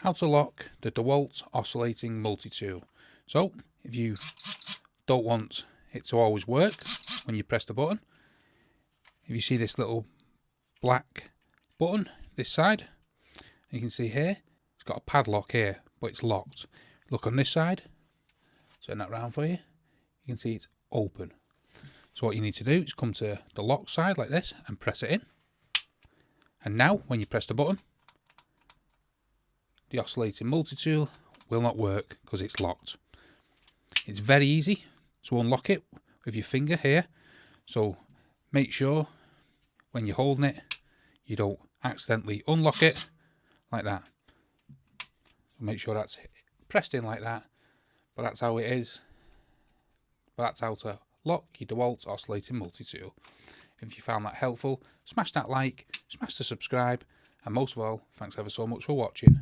How to lock the DeWalt Oscillating Multi-Tool. So, if you don't want it to always work when you press the button, if you see this little black button this side, you can see here, it's got a padlock here, but it's locked. Look on this side, turn that round for you, you can see it's open. So what you need to do is come to the lock side like this and press it in. And now, when you press the button, the oscillating multi-tool will not work because it's locked. It's very easy to unlock it with your finger here, so make sure when you're holding it you don't accidentally unlock it like that. So make sure that's pressed in like that, but that's how it is. But that's how to lock your DeWalt Oscillating Multi-Tool. If you found that helpful, smash that like, smash the subscribe, and most of all, thanks ever so much for watching.